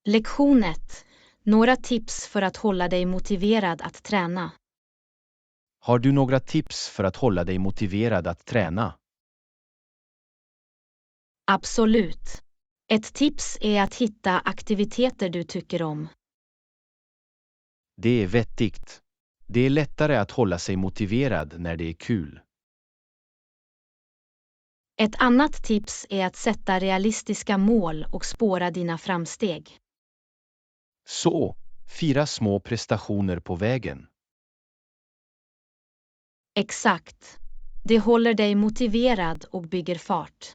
Lektion 1. Några tips för att hålla dig motiverad att träna. Har du några tips för att hålla dig motiverad att träna? Absolut. Ett tips är att hitta aktiviteter du tycker om. Det är vettigt. Det är lättare att hålla sig motiverad när det är kul. Ett annat tips är att sätta realistiska mål och spåra dina framsteg. Så, fira små prestationer på vägen. Exakt. Det håller dig motiverad och bygger fart.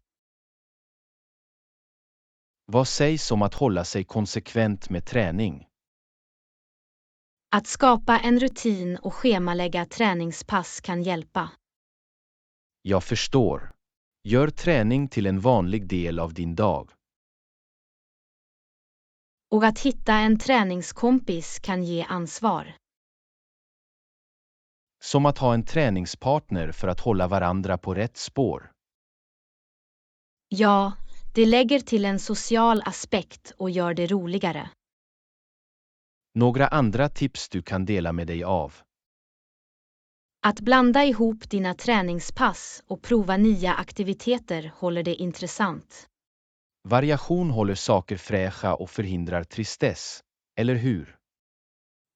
Vad sägs om att hålla sig konsekvent med träning? Att skapa en rutin och schemalägga träningspass kan hjälpa. Jag förstår. Gör träning till en vanlig del av din dag. Och att hitta en träningskompis kan ge ansvar. Som att ha en träningspartner för att hålla varandra på rätt spår. Ja, det lägger till en social aspekt och gör det roligare. Några andra tips du kan dela med dig av. Att blanda ihop dina träningspass och prova nya aktiviteter håller det intressant. Variation håller saker fräscha och förhindrar tristess, eller hur?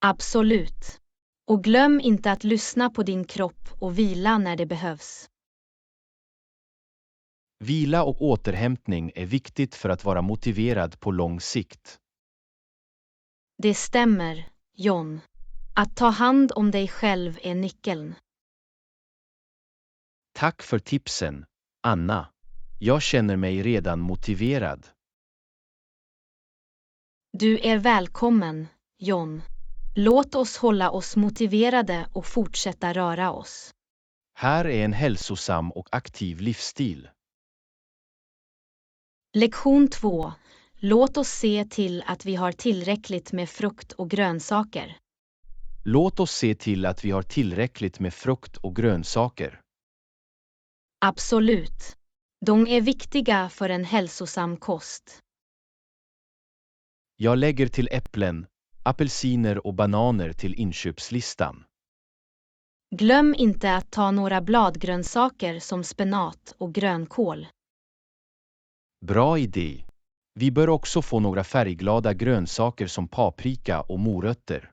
Absolut. Och glöm inte att lyssna på din kropp och vila när det behövs. Vila och återhämtning är viktigt för att vara motiverad på lång sikt. Det stämmer, John. Att ta hand om dig själv är nyckeln. Tack för tipsen, Anna. Jag känner mig redan motiverad. Du är välkommen, John. Låt oss hålla oss motiverade och fortsätta röra oss. Här är en hälsosam och aktiv livsstil. Lektion 2. Låt oss se till att vi har tillräckligt med frukt och grönsaker. Låt oss se till att vi har tillräckligt med frukt och grönsaker. Absolut. De är viktiga för en hälsosam kost. Jag lägger till äpplen, apelsiner och bananer till inköpslistan. Glöm inte att ta några bladgrönsaker som spenat och grönkål. Bra idé. Vi bör också få några färgglada grönsaker som paprika och morötter.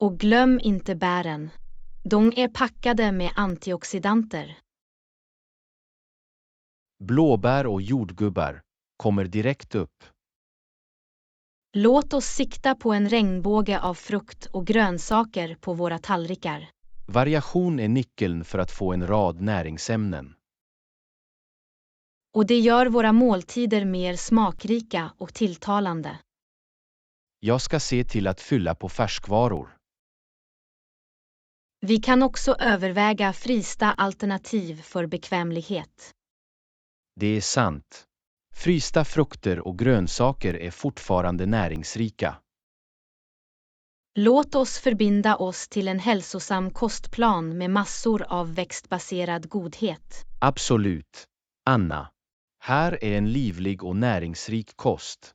Och glöm inte bären. De är packade med antioxidanter. Blåbär och jordgubbar kommer direkt upp. Låt oss sikta på en regnbåge av frukt och grönsaker på våra tallrikar. Variation är nyckeln för att få en rad näringsämnen. Och det gör våra måltider mer smakrika och tilltalande. Jag ska se till att fylla på färskvaror. Vi kan också överväga frysta alternativ för bekvämlighet. Det är sant. Frysta frukter och grönsaker är fortfarande näringsrika. Låt oss förbinda oss till en hälsosam kostplan med massor av växtbaserad godhet. Absolut, Anna. Här är en livlig och näringsrik kost.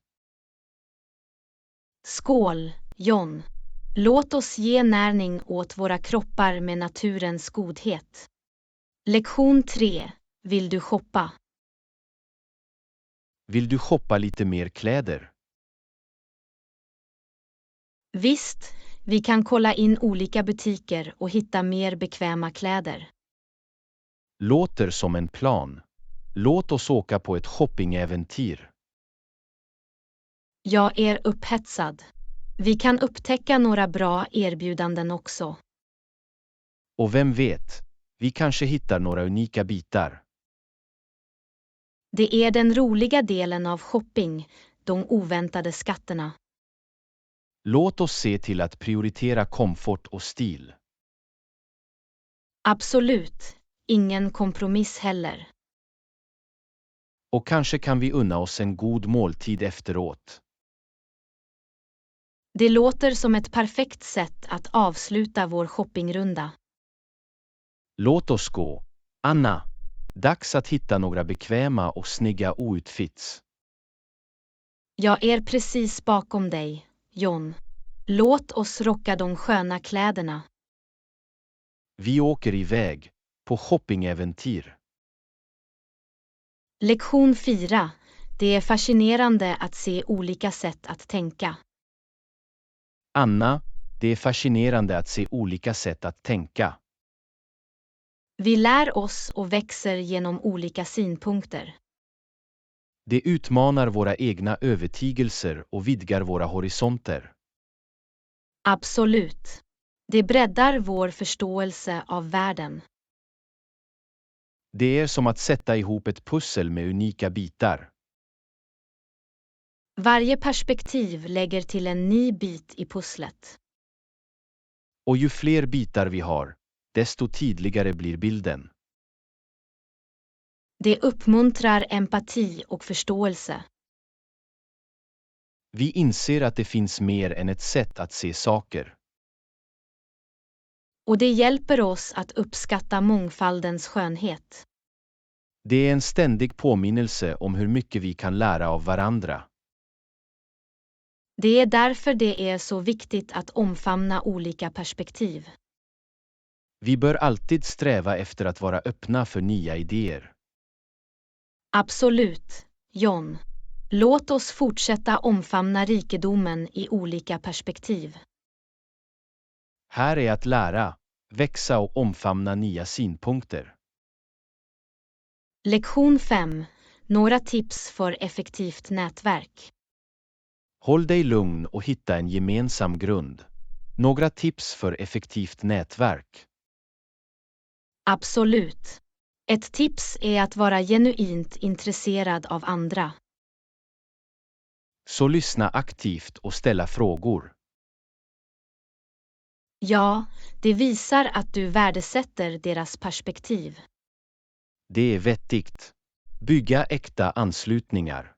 Skål, John. Låt oss ge näring åt våra kroppar med naturens godhet. Lektion 3. Vill du shoppa? Vill du shoppa lite mer kläder? Visst, vi kan kolla in olika butiker och hitta mer bekväma kläder. Låter som en plan. Låt oss åka på ett shoppingäventyr. Jag är upphetsad. Vi kan upptäcka några bra erbjudanden också. Och vem vet, vi kanske hittar några unika bitar. Det är den roliga delen av shopping, de oväntade skatterna. Låt oss se till att prioritera komfort och stil. Absolut, ingen kompromiss heller. Och kanske kan vi unna oss en god måltid efteråt. Det låter som ett perfekt sätt att avsluta vår shoppingrunda. Låt oss gå, Anna. Dags att hitta några bekväma och snygga outfits. Jag är precis bakom dig, John. Låt oss rocka de sköna kläderna. Vi åker iväg på shoppingäventyr. Lektion 4. Det är fascinerande att se olika sätt att tänka. Anna, det är fascinerande att se olika sätt att tänka. Vi lär oss och växer genom olika synpunkter. Det utmanar våra egna övertygelser och vidgar våra horisonter. Absolut. Det breddar vår förståelse av världen. Det är som att sätta ihop ett pussel med unika bitar. Varje perspektiv lägger till en ny bit i pusslet. Och ju fler bitar vi har, desto tydligare blir bilden. Det uppmuntrar empati och förståelse. Vi inser att det finns mer än ett sätt att se saker. Och det hjälper oss att uppskatta mångfaldens skönhet. Det är en ständig påminnelse om hur mycket vi kan lära av varandra. Det är därför det är så viktigt att omfamna olika perspektiv. Vi bör alltid sträva efter att vara öppna för nya idéer. Absolut, John. Låt oss fortsätta omfamna rikedomen i olika perspektiv. Här är att lära, växa och omfamna nya synpunkter. Lektion 5. Några tips för effektivt nätverk. Håll dig lugn och hitta en gemensam grund. Några tips för effektivt nätverk. Absolut. Ett tips är att vara genuint intresserad av andra. Så lyssna aktivt och ställa frågor. Ja, det visar att du värdesätter deras perspektiv. Det är vettigt. Bygga äkta anslutningar.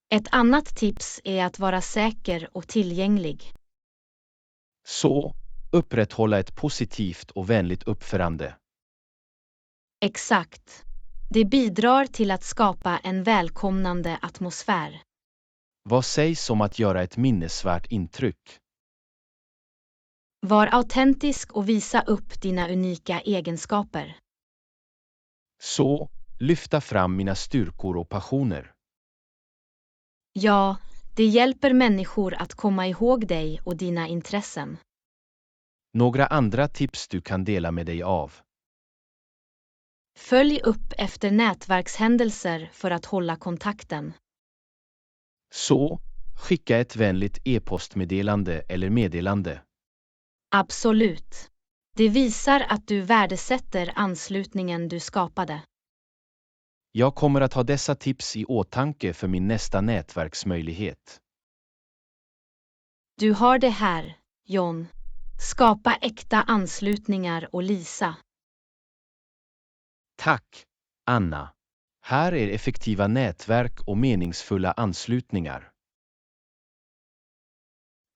Ett annat tips är att vara säker och tillgänglig. Så, upprätthålla ett positivt och vänligt uppförande. Exakt. Det bidrar till att skapa en välkomnande atmosfär. Vad sägs om att göra ett minnesvärt intryck? Var autentisk och visa upp dina unika egenskaper. Så, lyfta fram mina styrkor och passioner. Ja, det hjälper människor att komma ihåg dig och dina intressen. Några andra tips du kan dela med dig av. Följ upp efter nätverkshändelser för att hålla kontakten. Så, skicka ett vänligt e-postmeddelande eller meddelande. Absolut. Det visar att du värdesätter anslutningen du skapade. Jag kommer att ha dessa tips i åtanke för min nästa nätverksmöjlighet. Du har det här, John. Skapa äkta anslutningar och Lisa. Tack, Anna. Här är effektiva nätverk och meningsfulla anslutningar.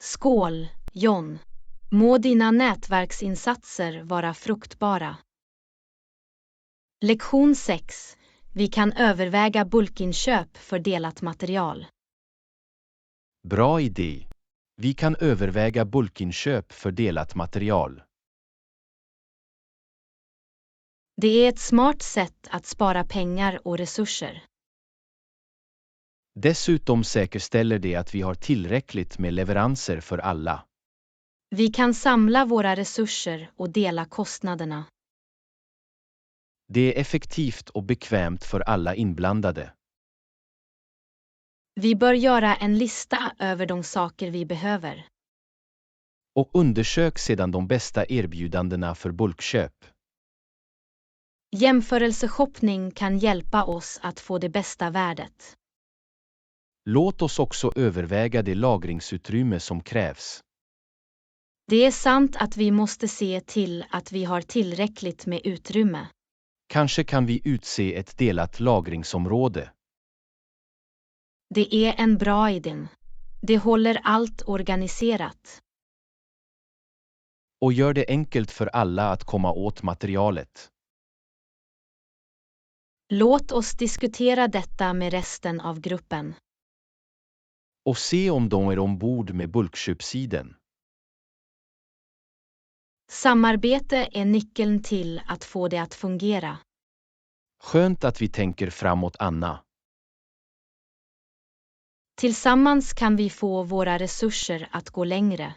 Skål, John. Må dina nätverksinsatser vara fruktbara. Lektion 6. Vi kan överväga bulkinköp för delat material. Bra idé. Vi kan överväga bulkinköp för delat material. Det är ett smart sätt att spara pengar och resurser. Dessutom säkerställer det att vi har tillräckligt med leveranser för alla. Vi kan samla våra resurser och dela kostnaderna. Det är effektivt och bekvämt för alla inblandade. Vi bör göra en lista över de saker vi behöver. Och undersök sedan de bästa erbjudandena för bulkköp. Jämförelseshoppning kan hjälpa oss att få det bästa värdet. Låt oss också överväga det lagringsutrymme som krävs. Det är sant att vi måste se till att vi har tillräckligt med utrymme. Kanske kan vi utse ett delat lagringsområde. Det är en bra idé. Det håller allt organiserat. Och gör det enkelt för alla att komma åt materialet. Låt oss diskutera detta med resten av gruppen. Och se om de är ombord med bulkköpsiden. Samarbete är nyckeln till att få det att fungera. Skönt att vi tänker framåt, Anna. Tillsammans kan vi få våra resurser att gå längre.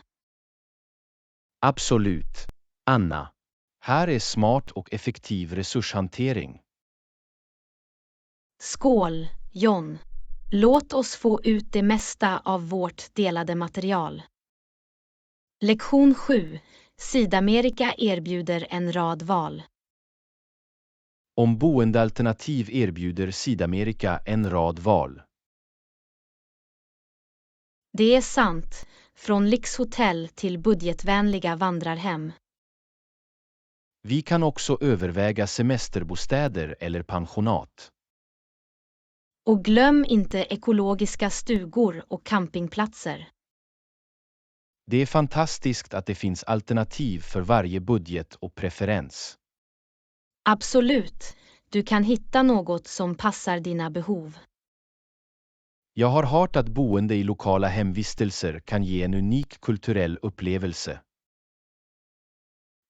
Absolut, Anna. Här är smart och effektiv resurshantering. Skål, John. Låt oss få ut det mesta av vårt delade material. Lektion 7. Sydamerika erbjuder en rad val. Om boendealternativ erbjuder Sydamerika en rad val. Det är sant, från lyxhotell till budgetvänliga vandrarhem. Vi kan också överväga semesterbostäder eller pensionat. Och glöm inte ekologiska stugor och campingplatser. Det är fantastiskt att det finns alternativ för varje budget och preferens. Absolut, du kan hitta något som passar dina behov. Jag har hört att boende i lokala hemvistelser kan ge en unik kulturell upplevelse.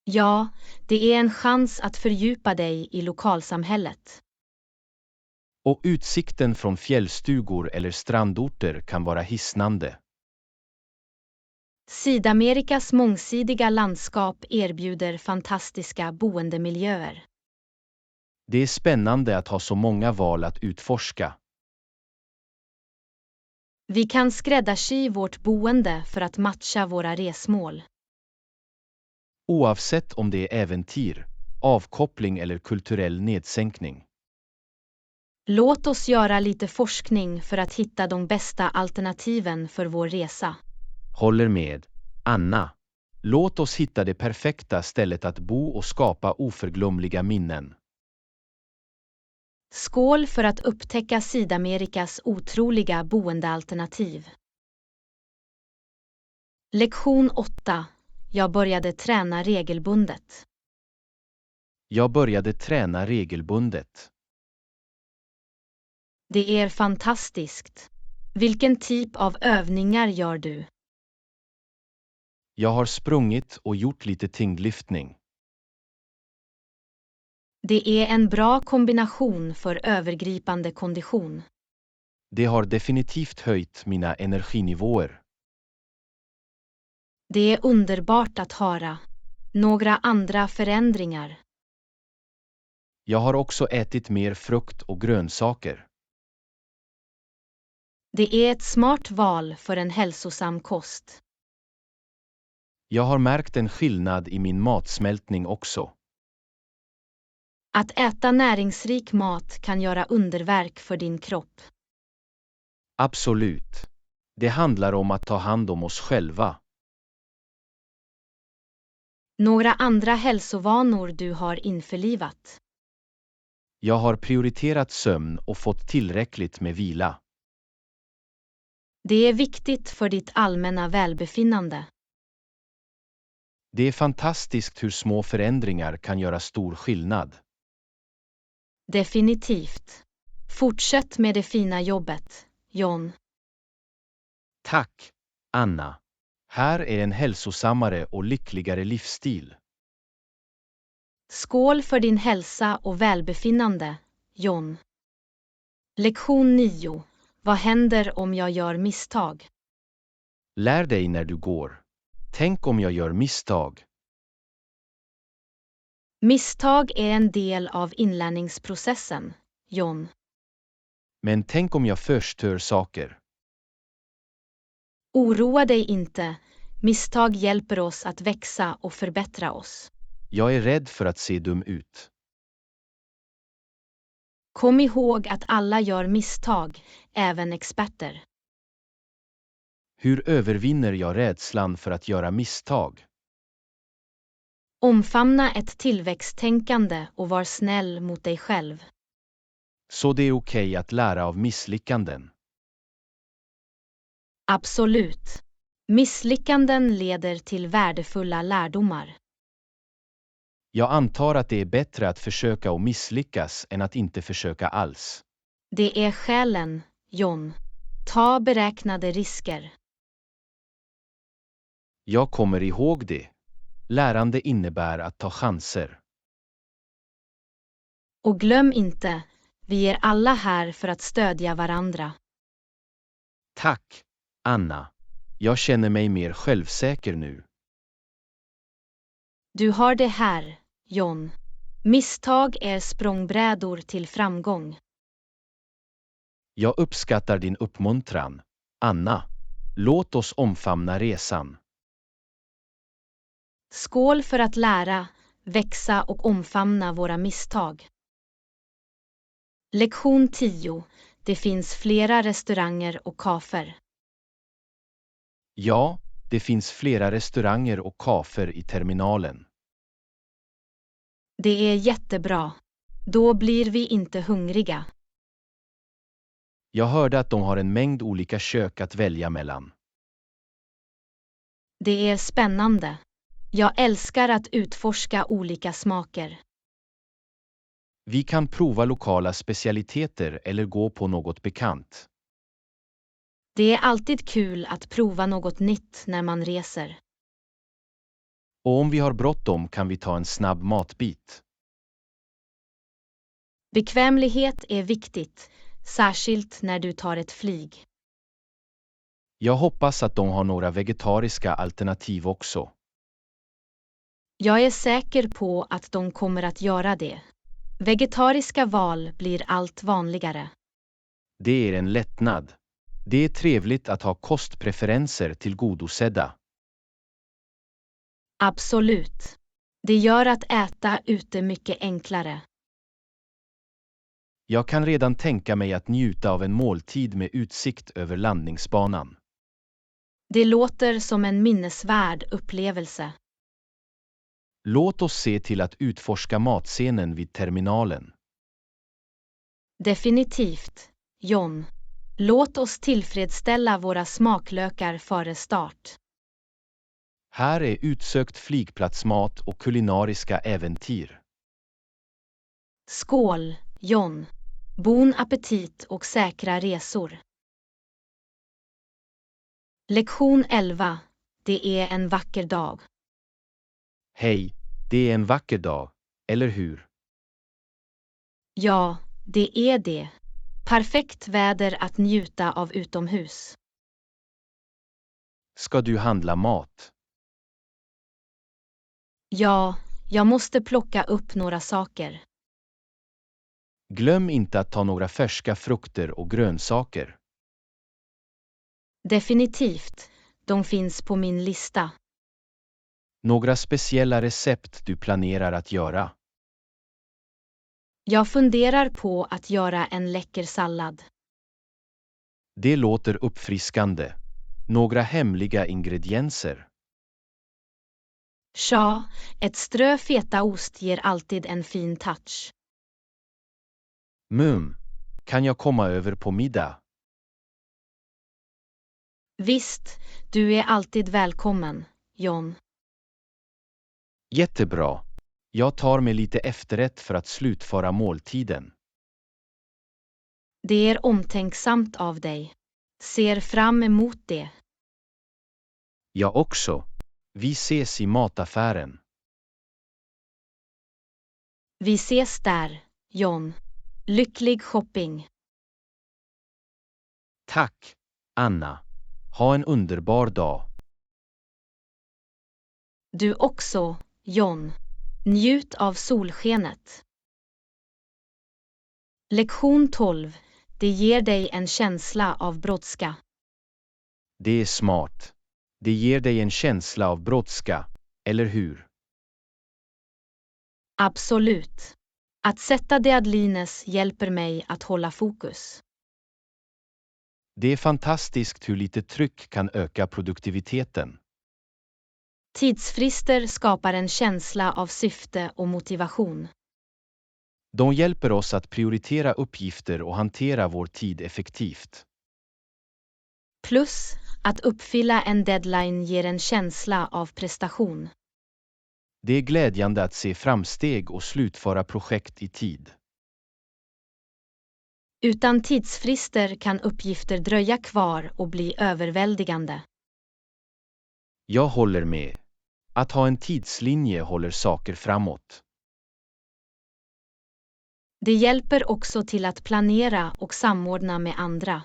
Ja, det är en chans att fördjupa dig i lokalsamhället. Och utsikten från fjällstugor eller strandorter kan vara hisnande. Sydamerikas mångsidiga landskap erbjuder fantastiska boendemiljöer. Det är spännande att ha så många val att utforska. Vi kan skräddarsy vårt boende för att matcha våra resmål. Oavsett om det är äventyr, avkoppling eller kulturell nedsänkning. Låt oss göra lite forskning för att hitta de bästa alternativen för vår resa. Håller med, Anna. Låt oss hitta det perfekta stället att bo och skapa oförglömliga minnen. Skål för att upptäcka Sydamerikas otroliga boendealternativ. Lektion 8. Jag började träna regelbundet. Jag började träna regelbundet. Det är fantastiskt. Vilken typ av övningar gör du? Jag har sprungit och gjort lite tyngdlyftning. Det är en bra kombination för övergripande kondition. Det har definitivt höjt mina energinivåer. Det är underbart att höra. Några andra förändringar. Jag har också ätit mer frukt och grönsaker. Det är ett smart val för en hälsosam kost. Jag har märkt en skillnad i min matsmältning också. Att äta näringsrik mat kan göra underverk för din kropp. Absolut. Det handlar om att ta hand om oss själva. Några andra hälsovanor du har införlivat. Jag har prioriterat sömn och fått tillräckligt med vila. Det är viktigt för ditt allmänna välbefinnande. Det är fantastiskt hur små förändringar kan göra stor skillnad. Definitivt. Fortsätt med det fina jobbet, John. Tack, Anna. Här är en hälsosammare och lyckligare livsstil. Skål för din hälsa och välbefinnande, John. Lektion 9. Vad händer om jag gör misstag? Lär dig när du går. Tänk om jag gör misstag. Misstag är en del av inlärningsprocessen, John. Men tänk om jag förstör saker. Oroa dig inte. Misstag hjälper oss att växa och förbättra oss. Jag är rädd för att se dum ut. Kom ihåg att alla gör misstag, även experter. Hur övervinner jag rädslan för att göra misstag? Omfamna ett tillväxttänkande och var snäll mot dig själv. Så det är okej att lära av misslyckanden. Absolut. Misslyckanden leder till värdefulla lärdomar. Jag antar att det är bättre att försöka och misslyckas än att inte försöka alls. Det är skälen, John. Ta beräknade risker. Jag kommer ihåg det. Lärande innebär att ta chanser. Och glöm inte, vi är alla här för att stödja varandra. Tack, Anna. Jag känner mig mer självsäker nu. Du har det här, John. Misstag är språngbrädor till framgång. Jag uppskattar din uppmuntran, Anna. Låt oss omfamna resan. Skål för att lära, växa och omfamna våra misstag. Lektion 10. Det finns flera restauranger och kaféer. Ja, det finns flera restauranger och kaféer i terminalen. Det är jättebra. Då blir vi inte hungriga. Jag hörde att de har en mängd olika kök att välja mellan. Det är spännande. Jag älskar att utforska olika smaker. Vi kan prova lokala specialiteter eller gå på något bekant. Det är alltid kul att prova något nytt när man reser. Och om vi har bråttom kan vi ta en snabb matbit. Bekvämlighet är viktigt, särskilt när du tar ett flyg. Jag hoppas att de har några vegetariska alternativ också. Jag är säker på att de kommer att göra det. Vegetariska val blir allt vanligare. Det är en lättnad. Det är trevligt att ha kostpreferenser tillgodosedda. Absolut. Det gör att äta ute mycket enklare. Jag kan redan tänka mig att njuta av en måltid med utsikt över landningsbanan. Det låter som en minnesvärd upplevelse. Låt oss se till att utforska matscenen vid terminalen. Definitivt, John. Låt oss tillfredsställa våra smaklökar före start. Här är utsökt flygplatsmat och kulinariska äventyr. Skål, John. Bon appetit och säkra resor. Lektion 11. Det är en vacker dag. Hej, det är en vacker dag, eller hur? Ja, det är det. Perfekt väder att njuta av utomhus. Ska du handla mat? Ja, jag måste plocka upp några saker. Glöm inte att ta några färska frukter och grönsaker. Definitivt, de finns på min lista. Några speciella recept du planerar att göra. Jag funderar på att göra en läcker sallad. Det låter uppfriskande. Några hemliga ingredienser. Ja, ett strö fetaost ger alltid en fin touch. Kan jag komma över på middag? Visst, du är alltid välkommen, John. Jättebra. Jag tar med lite efterrätt för att slutföra måltiden. Det är omtänksamt av dig. Ser fram emot det. Jag också. Vi ses i mataffären. Vi ses där, John. Lycklig shopping. Tack, Anna. Ha en underbar dag. Du också, John. Njut av solskenet. Lektion 12. Det ger dig en känsla av brådska. Det är smart. Det ger dig en känsla av brådska, eller hur? Absolut. Att sätta deadlines hjälper mig att hålla fokus. Det är fantastiskt hur lite tryck kan öka produktiviteten. Tidsfrister skapar en känsla av syfte och motivation. De hjälper oss att prioritera uppgifter och hantera vår tid effektivt. Plus, att uppfylla en deadline ger en känsla av prestation. Det är glädjande att se framsteg och slutföra projekt i tid. Utan tidsfrister kan uppgifter dröja kvar och bli överväldigande. Jag håller med. Att ha en tidslinje håller saker framåt. Det hjälper också till att planera och samordna med andra.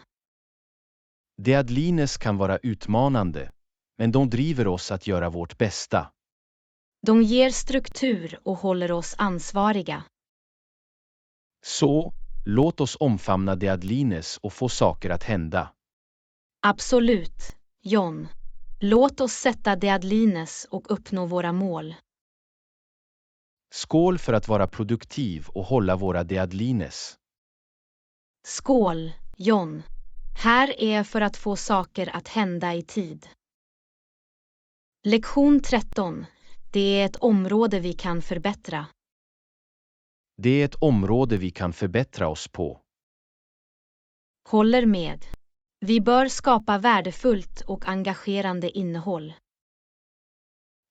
Deadlines kan vara utmanande, men de driver oss att göra vårt bästa. De ger struktur och håller oss ansvariga. Så, låt oss omfamna deadlines och få saker att hända. Absolut, John. Låt oss sätta deadlines och uppnå våra mål. Skål för att vara produktiv och hålla våra deadlines. Skål, John. Här är för att få saker att hända i tid. Lektion 13. Det är ett område vi kan förbättra. Det är ett område vi kan förbättra oss på. Håller med. Vi bör skapa värdefullt och engagerande innehåll.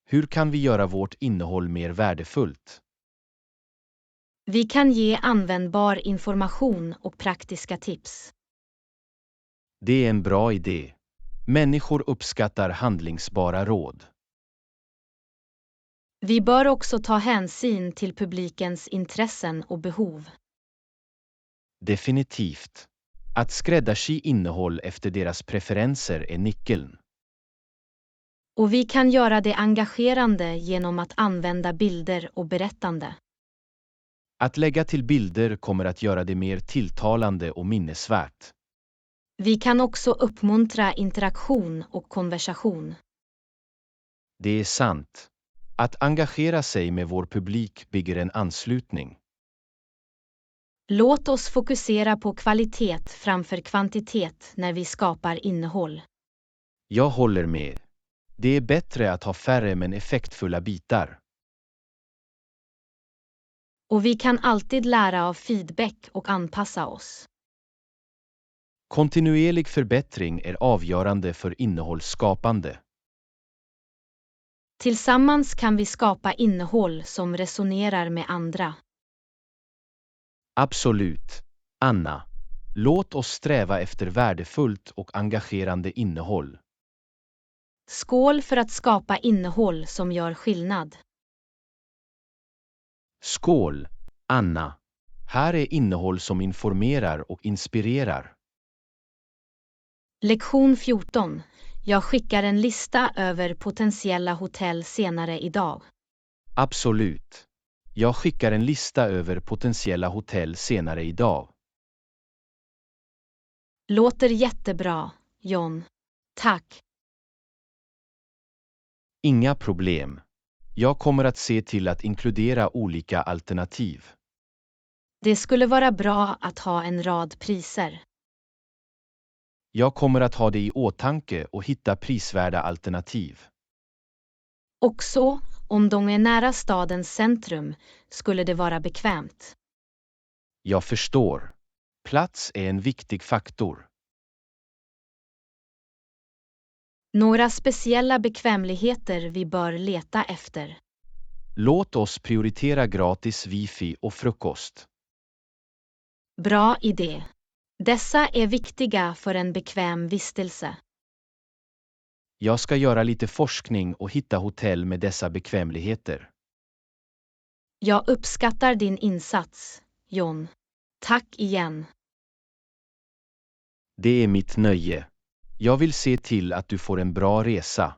Hur kan vi göra vårt innehåll mer värdefullt? Vi kan ge användbar information och praktiska tips. Det är en bra idé. Människor uppskattar handlingsbara råd. Vi bör också ta hänsyn till publikens intressen och behov. Definitivt. Att skräddarsy innehåll efter deras preferenser är nyckeln. Och vi kan göra det engagerande genom att använda bilder och berättande. Att lägga till bilder kommer att göra det mer tilltalande och minnesvärt. Vi kan också uppmuntra interaktion och konversation. Det är sant. Att engagera sig med vår publik bygger en anslutning. Låt oss fokusera på kvalitet framför kvantitet när vi skapar innehåll. Jag håller med. Det är bättre att ha färre men effektfulla bitar. Och vi kan alltid lära av feedback och anpassa oss. Kontinuerlig förbättring är avgörande för innehållsskapande. Tillsammans kan vi skapa innehåll som resonerar med andra. Absolut. Anna, låt oss sträva efter värdefullt och engagerande innehåll. Skål för att skapa innehåll som gör skillnad. Skål, Anna. Här är innehåll som informerar och inspirerar. Lektion 14. Jag skickar en lista över potentiella hotell senare idag. Absolut. Jag skickar en lista över potentiella hotell senare idag. Låter jättebra, John. Tack. Inga problem. Jag kommer att se till att inkludera olika alternativ. Det skulle vara bra att ha en rad priser. Jag kommer att ha det i åtanke och hitta prisvärda alternativ. Också, om de är nära stadens centrum, skulle det vara bekvämt. Jag förstår. Plats är en viktig faktor. Några speciella bekvämligheter vi bör leta efter. Låt oss prioritera gratis wifi och frukost. Bra idé. Dessa är viktiga för en bekväm vistelse. Jag ska göra lite forskning och hitta hotell med dessa bekvämligheter. Jag uppskattar din insats, John. Tack igen. Det är mitt nöje. Jag vill se till att du får en bra resa.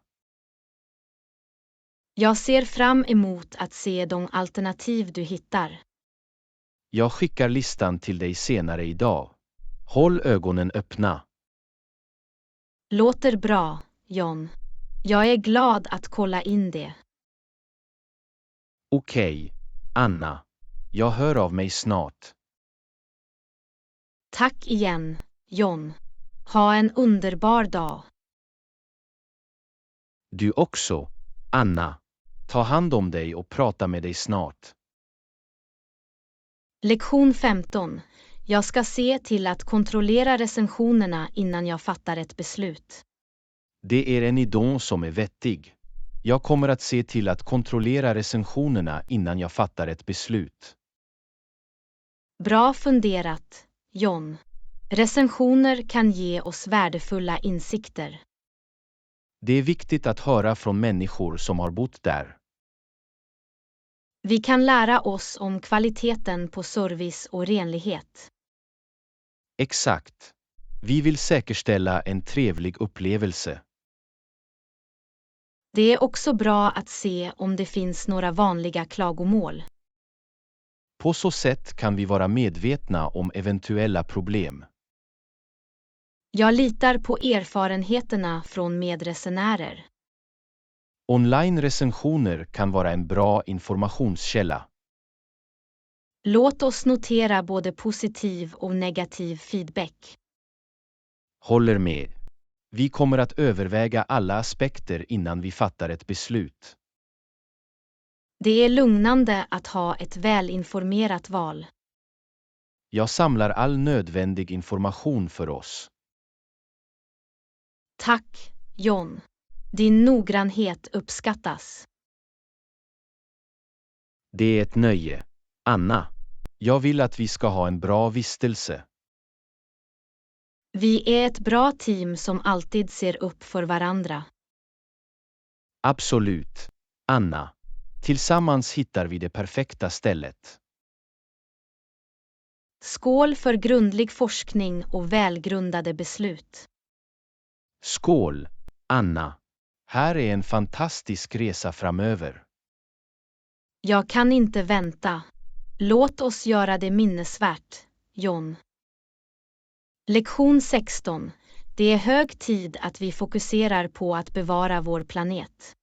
Jag ser fram emot att se de alternativ du hittar. Jag skickar listan till dig senare idag. Håll ögonen öppna. Låter bra, John. Jag är glad att kolla in det. Okej, Anna. Jag hör av mig snart. Tack igen, John. Ha en underbar dag. Du också, Anna. Ta hand om dig och prata med dig snart. Lektion 15. Jag ska se till att kontrollera recensionerna innan jag fattar ett beslut. Det är en idé som är vettig. Jag kommer att se till att kontrollera recensionerna innan jag fattar ett beslut. Bra funderat, John. Recensioner kan ge oss värdefulla insikter. Det är viktigt att höra från människor som har bott där. Vi kan lära oss om kvaliteten på service och renlighet. Exakt. Vi vill säkerställa en trevlig upplevelse. Det är också bra att se om det finns några vanliga klagomål. På så sätt kan vi vara medvetna om eventuella problem. Jag litar på erfarenheterna från medresenärer. Online-recensioner kan vara en bra informationskälla. Låt oss notera både positiv och negativ feedback. Håller med. Vi kommer att överväga alla aspekter innan vi fattar ett beslut. Det är lugnande att ha ett välinformerat val. Jag samlar all nödvändig information för oss. Tack, John. Din noggrannhet uppskattas. Det är ett nöje. Anna, jag vill att vi ska ha en bra vistelse. Vi är ett bra team som alltid ser upp för varandra. Absolut, Anna. Tillsammans hittar vi det perfekta stället. Skål för grundlig forskning och välgrundade beslut. Skål, Anna. Här är en fantastisk resa framöver. Jag kan inte vänta. Låt oss göra det minnesvärt, John. Lektion 16. Det är hög tid att vi fokuserar på att bevara vår planet.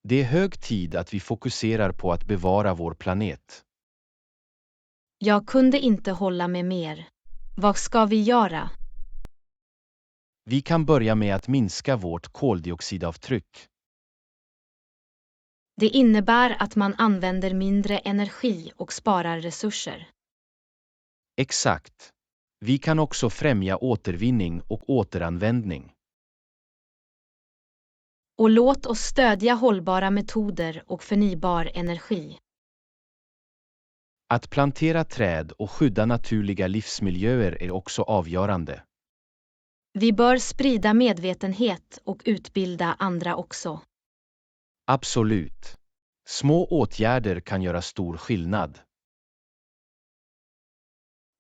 Det är hög tid att vi fokuserar på att bevara vår planet. Jag kunde inte hålla med mer. Vad ska vi göra? Vi kan börja med att minska vårt koldioxidavtryck. Det innebär att man använder mindre energi och sparar resurser. Exakt. Vi kan också främja återvinning och återanvändning. Och låt oss stödja hållbara metoder och förnybar energi. Att plantera träd och skydda naturliga livsmiljöer är också avgörande. Vi bör sprida medvetenhet och utbilda andra också. Absolut. Små åtgärder kan göra stor skillnad.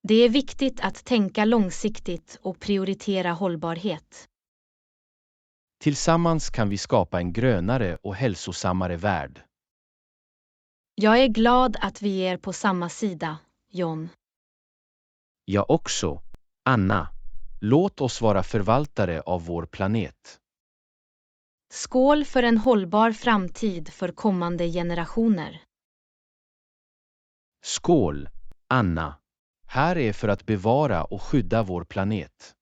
Det är viktigt att tänka långsiktigt och prioritera hållbarhet. Tillsammans kan vi skapa en grönare och hälsosammare värld. Jag är glad att vi är på samma sida, John. Jag också, Anna. Låt oss vara förvaltare av vår planet. Skål för en hållbar framtid för kommande generationer. Skål, Anna. Här är för att bevara och skydda vår planet.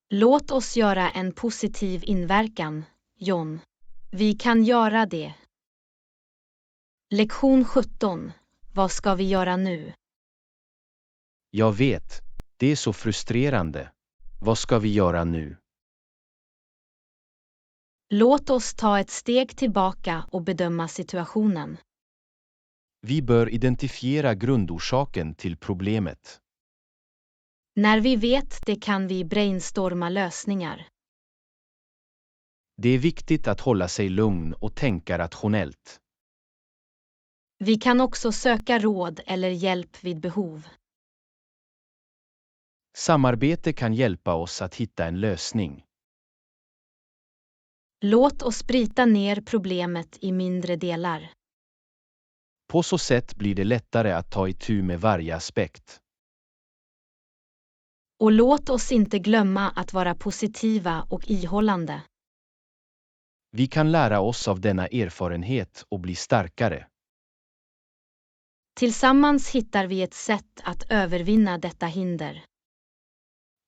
Låt oss göra en positiv inverkan, John. Vi kan göra det. Lektion 17. Vad ska vi göra nu? Jag vet, det är så frustrerande. Vad ska vi göra nu? Låt oss ta ett steg tillbaka och bedöma situationen. Vi bör identifiera grundorsaken till problemet. När vi vet det kan vi brainstorma lösningar. Det är viktigt att hålla sig lugn och tänka rationellt. Vi kan också söka råd eller hjälp vid behov. Samarbete kan hjälpa oss att hitta en lösning. Låt oss bryta ner problemet i mindre delar. På så sätt blir det lättare att ta itu med varje aspekt. Och låt oss inte glömma att vara positiva och ihållande. Vi kan lära oss av denna erfarenhet och bli starkare. Tillsammans hittar vi ett sätt att övervinna detta hinder.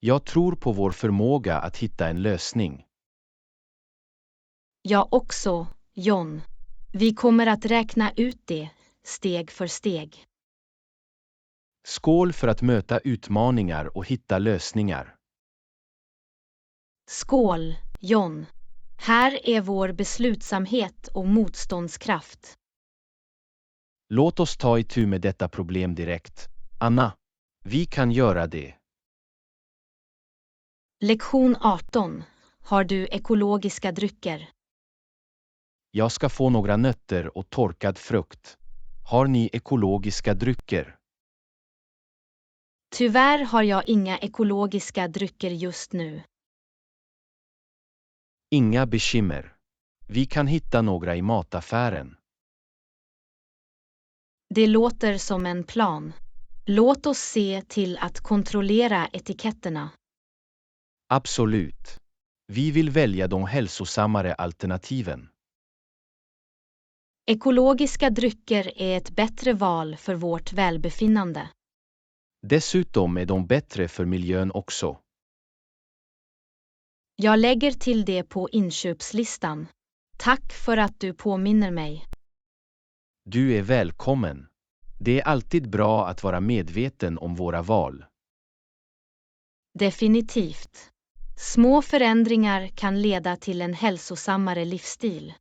Jag tror på vår förmåga att hitta en lösning. Jag också, John. Vi kommer att räkna ut det, steg för steg. Skål för att möta utmaningar och hitta lösningar. Skål, John. Här är vår beslutsamhet och motståndskraft. Låt oss ta itu med detta problem direkt. Anna, vi kan göra det. Lektion 18. Har du ekologiska drycker? Jag ska få några nötter och torkad frukt. Har ni ekologiska drycker? Tyvärr har jag inga ekologiska drycker just nu. Inga bekymmer. Vi kan hitta några i mataffären. Det låter som en plan. Låt oss se till att kontrollera etiketterna. Absolut. Vi vill välja de hälsosammare alternativen. Ekologiska drycker är ett bättre val för vårt välbefinnande. Dessutom är de bättre för miljön också. Jag lägger till det på inköpslistan. Tack för att du påminner mig. Du är välkommen. Det är alltid bra att vara medveten om våra val. Definitivt. Små förändringar kan leda till en hälsosammare livsstil.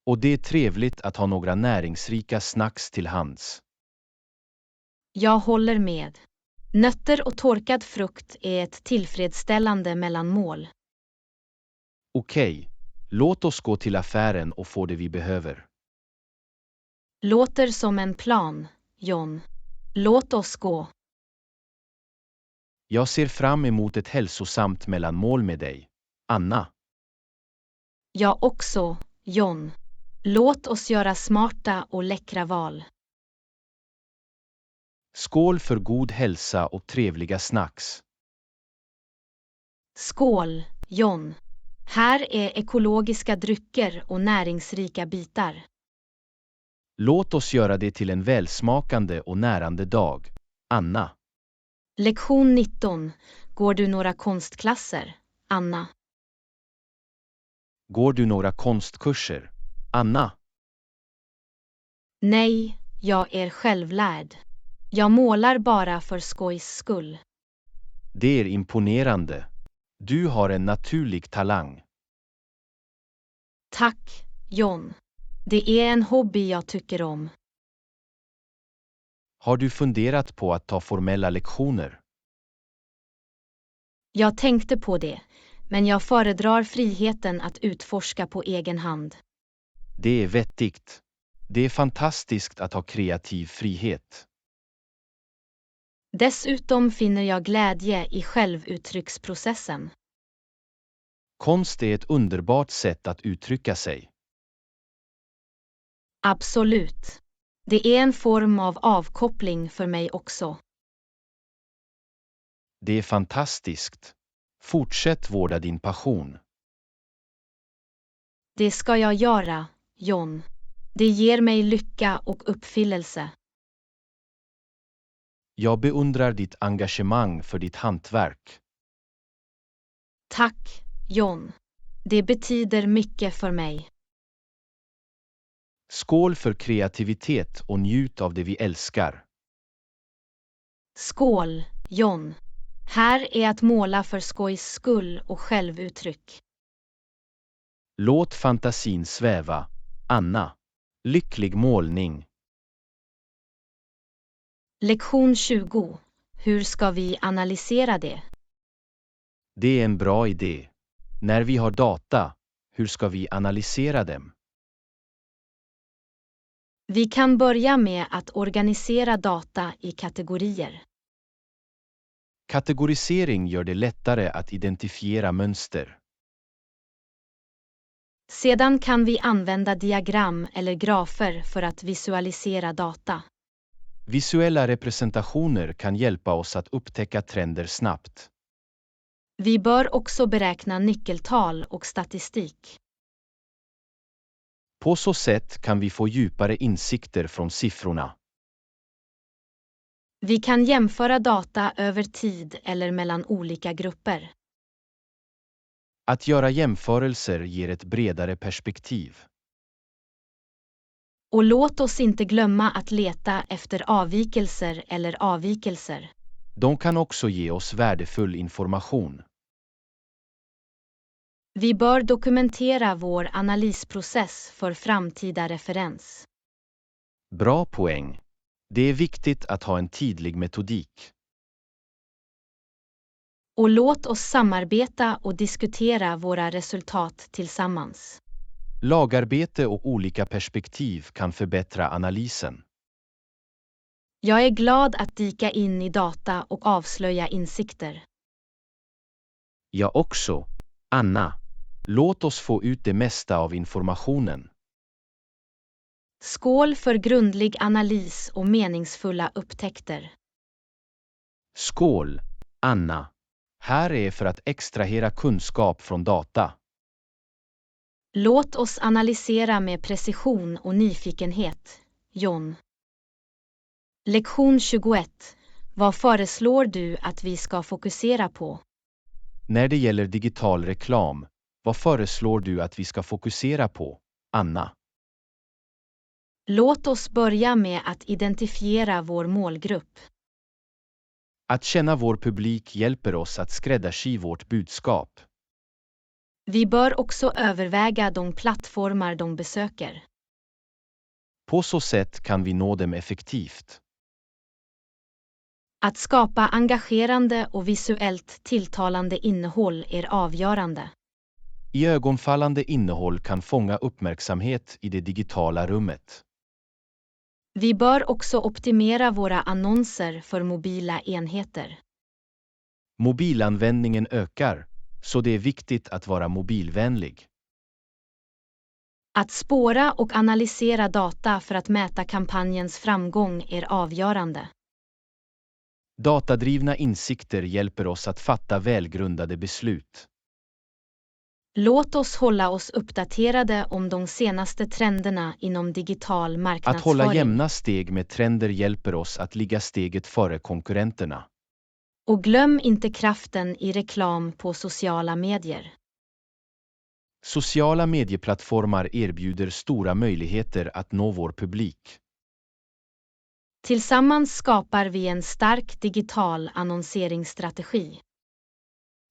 Och det är trevligt att ha några näringsrika snacks till hands. Jag håller med. Nötter och torkad frukt är ett tillfredsställande mellanmål. Okej, låt oss gå till affären och få det vi behöver. Låter som en plan, John. Låt oss gå. Jag ser fram emot ett hälsosamt mellanmål med dig, Anna. Jag också, John. Låt oss göra smarta och läckra val. Skål för god hälsa och trevliga snacks. Skål, John. Här är ekologiska drycker och näringsrika bitar. Låt oss göra det till en välsmakande och närande dag, Anna. Lektion 19. Går du några konstklasser, Anna? Går du några konstkurser, Anna? Nej, jag är självlärd. Jag målar bara för skojs skull. Det är imponerande. Du har en naturlig talang. Tack, John. Det är en hobby jag tycker om. Har du funderat på att ta formella lektioner? Jag tänkte på det, men jag föredrar friheten att utforska på egen hand. Det är vettigt. Det är fantastiskt att ha kreativ frihet. Dessutom finner jag glädje i självuttrycksprocessen. Konst är ett underbart sätt att uttrycka sig. Absolut. Det är en form av avkoppling för mig också. Det är fantastiskt. Fortsätt vårda din passion. Det ska jag göra, John. Det ger mig lycka och uppfyllelse. Jag beundrar ditt engagemang för ditt hantverk. Tack, John. Det betyder mycket för mig. Skål för kreativitet och njut av det vi älskar. Skål, John. Här är att måla för skojs skull och självuttryck. Låt fantasin sväva, Anna. Lycklig målning. Lektion 20. Hur ska vi analysera det? Det är en bra idé. När vi har data, hur ska vi analysera dem? Vi kan börja med att organisera data i kategorier. Kategorisering gör det lättare att identifiera mönster. Sedan kan vi använda diagram eller grafer för att visualisera data. Visuella representationer kan hjälpa oss att upptäcka trender snabbt. Vi bör också beräkna nyckeltal och statistik. På så sätt kan vi få djupare insikter från siffrorna. Vi kan jämföra data över tid eller mellan olika grupper. Att göra jämförelser ger ett bredare perspektiv. Och låt oss inte glömma att leta efter avvikelser eller avvikelser. De kan också ge oss värdefull information. Vi bör dokumentera vår analysprocess för framtida referens. Bra poäng. Det är viktigt att ha en tydlig metodik. Och låt oss samarbeta och diskutera våra resultat tillsammans. Lagarbete och olika perspektiv kan förbättra analysen. Jag är glad att dyka in i data och avslöja insikter. Jag också. Anna, låt oss få ut det mesta av informationen. Skål för grundlig analys och meningsfulla upptäckter. Skål, Anna. Här är för att extrahera kunskap från data. Låt oss analysera med precision och nyfikenhet, John. Lektion 21. Vad föreslår du att vi ska fokusera på? När det gäller digital reklam, vad föreslår du att vi ska fokusera på, Anna? Låt oss börja med att identifiera vår målgrupp. Att känna vår publik hjälper oss att skräddarsy vårt budskap. Vi bör också överväga de plattformar de besöker. På så sätt kan vi nå dem effektivt. Att skapa engagerande och visuellt tilltalande innehåll är avgörande. Iögonfallande innehåll kan fånga uppmärksamhet i det digitala rummet. Vi bör också optimera våra annonser för mobila enheter. Mobilanvändningen ökar, så det är viktigt att vara mobilvänlig. Att spåra och analysera data för att mäta kampanjens framgång är avgörande. Datadrivna insikter hjälper oss att fatta välgrundade beslut. Låt oss hålla oss uppdaterade om de senaste trenderna inom digital marknadsföring. Att hålla jämna steg med trender hjälper oss att ligga steget före konkurrenterna. Och glöm inte kraften i reklam på sociala medier. Sociala medieplattformar erbjuder stora möjligheter att nå vår publik. Tillsammans skapar vi en stark digital annonseringsstrategi.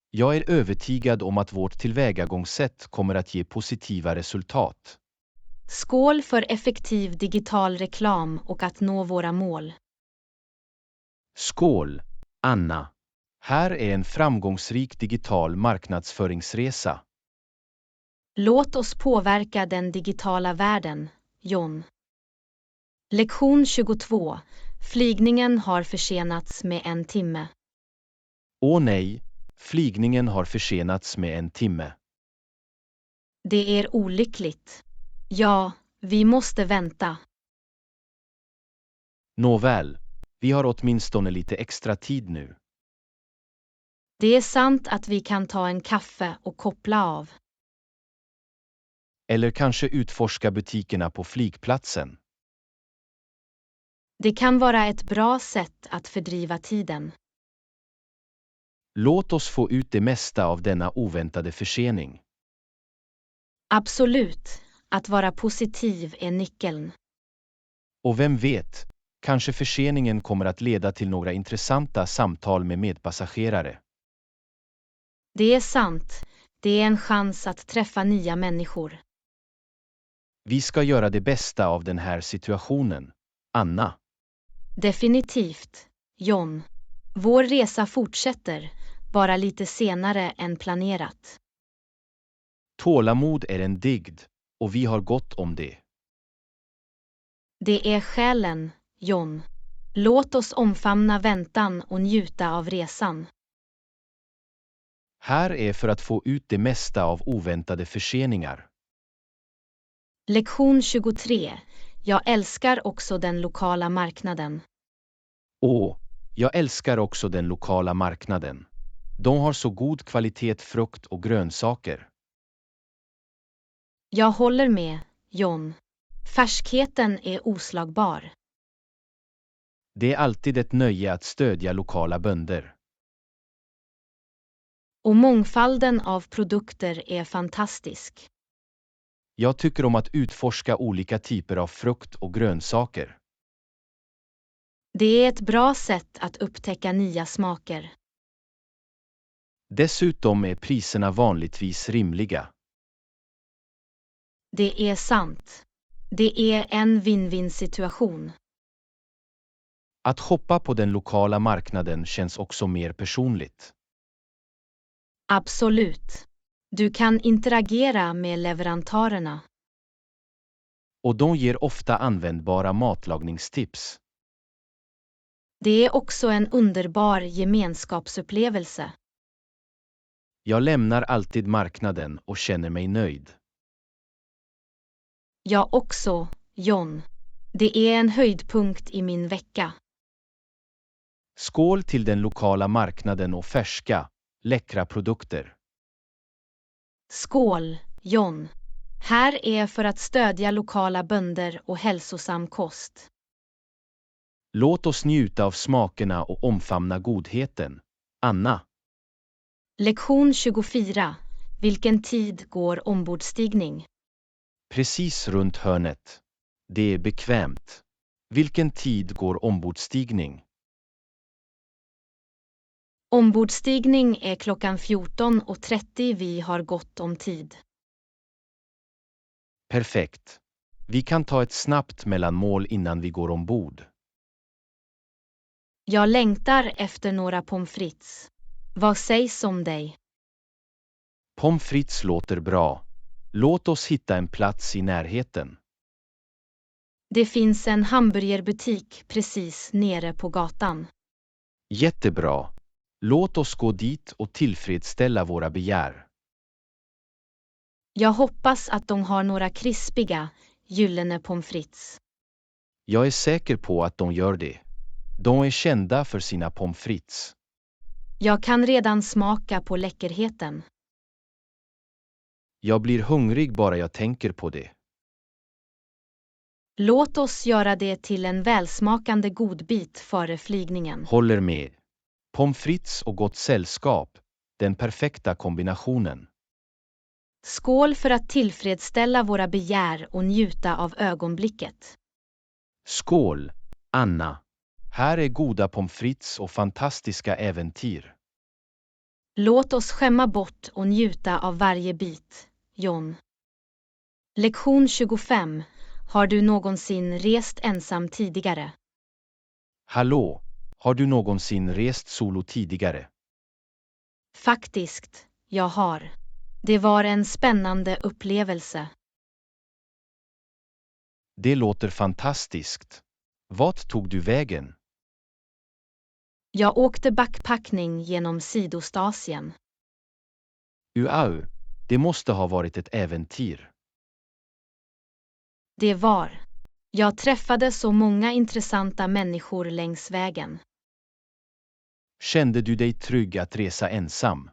Jag är övertygad om att vårt tillvägagångssätt kommer att ge positiva resultat. Skål för effektiv digital reklam och att nå våra mål. Skål, Anna. Här är en framgångsrik digital marknadsföringsresa. Låt oss påverka den digitala världen, John. Lektion 22. Flygningen har försenats med 1 timme. Åh nej, flygningen har försenats med 1 timme. Det är olyckligt. Ja, vi måste vänta. Nåväl, vi har åtminstone lite extra tid nu. Det är sant att vi kan ta en kaffe och koppla av. Eller kanske utforska butikerna på flygplatsen. Det kan vara ett bra sätt att fördriva tiden. Låt oss få ut det mesta av denna oväntade försening. Absolut, att vara positiv är nyckeln. Och vem vet, kanske förseningen kommer att leda till några intressanta samtal med medpassagerare. Det är sant, det är en chans att träffa nya människor. Vi ska göra det bästa av den här situationen, Anna. Definitivt, John. Vår resa fortsätter, bara lite senare än planerat. Tålamod är en dygd, och vi har gott om det. Det är själen, John. Låt oss omfamna väntan och njuta av resan. Här är för att få ut det mesta av oväntade förseningar. Lektion 23. Jag älskar också den lokala marknaden. Åh, jag älskar också den lokala marknaden. De har så god kvalitet frukt och grönsaker. Jag håller med, John. Färskheten är oslagbar. Det är alltid ett nöje att stödja lokala bönder. Och mångfalden av produkter är fantastisk. Jag tycker om att utforska olika typer av frukt och grönsaker. Det är ett bra sätt att upptäcka nya smaker. Dessutom är priserna vanligtvis rimliga. Det är sant. Det är en win-win-situation. Att shoppa på den lokala marknaden känns också mer personligt. Absolut. Du kan interagera med leverantörerna. Och de ger ofta användbara matlagningstips. Det är också en underbar gemenskapsupplevelse. Jag lämnar alltid marknaden och känner mig nöjd. Jag också, John. Det är en höjdpunkt i min vecka. Skål till den lokala marknaden och färska, läckra produkter. Skål, John. Här är för att stödja lokala bönder och hälsosam kost. Låt oss njuta av smakerna och omfamna godheten. Anna. Lektion 24. Vilken tid går ombordstigning? Precis runt hörnet. Det är bekvämt. Vilken tid går ombordstigning? Ombordstigning är klockan 14:30. Vi har gott om tid. Perfekt. Vi kan ta ett snabbt mellanmål innan vi går ombord. Jag längtar efter några pommes frites. Vad sägs om dig? Pommes frites låter bra. Låt oss hitta en plats i närheten. Det finns en hamburgerbutik precis nere på gatan. Jättebra. Låt oss gå dit och tillfredsställa våra begär. Jag hoppas att de har några krispiga, gyllene pommes frites. Jag är säker på att de gör det. De är kända för sina pommes frites. Jag kan redan smaka på läckerheten. Jag blir hungrig bara jag tänker på det. Låt oss göra det till en välsmakande godbit före flygningen. Håller med. Pommes frites och gott sällskap. Den perfekta kombinationen. Skål för att tillfredsställa våra begär och njuta av ögonblicket. Skål, Anna. Här är goda pommes frites och fantastiska äventyr. Låt oss skämma bort och njuta av varje bit, John. Lektion 25. Har du någonsin rest ensam tidigare? Hallå, har du någonsin rest solo tidigare? Faktiskt, jag har. Det var en spännande upplevelse. Det låter fantastiskt. Vart tog du vägen? Jag åkte backpackning genom Sydostasien. Wow, det måste ha varit ett äventyr. Det var. Jag träffade så många intressanta människor längs vägen. Kände du dig trygg att resa ensam?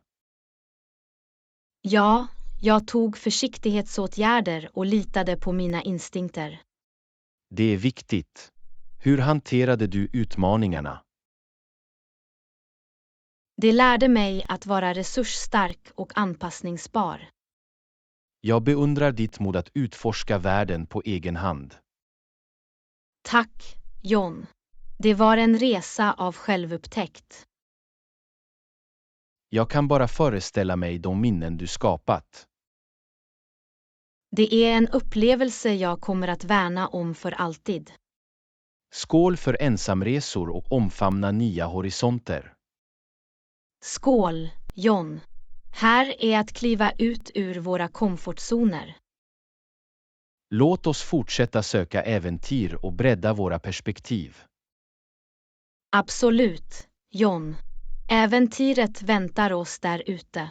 Ja, jag tog försiktighetsåtgärder och litade på mina instinkter. Det är viktigt. Hur hanterade du utmaningarna? Det lärde mig att vara resursstark och anpassningsbar. Jag beundrar ditt mod att utforska världen på egen hand. Tack, John. Det var en resa av självupptäckt. Jag kan bara föreställa mig de minnen du skapat. Det är en upplevelse jag kommer att värna om för alltid. Skål för ensamresor och omfamna nya horisonter. Skål, John. Här är att kliva ut ur våra komfortzoner. Låt oss fortsätta söka äventyr och bredda våra perspektiv. Absolut, John. Äventyret väntar oss där ute.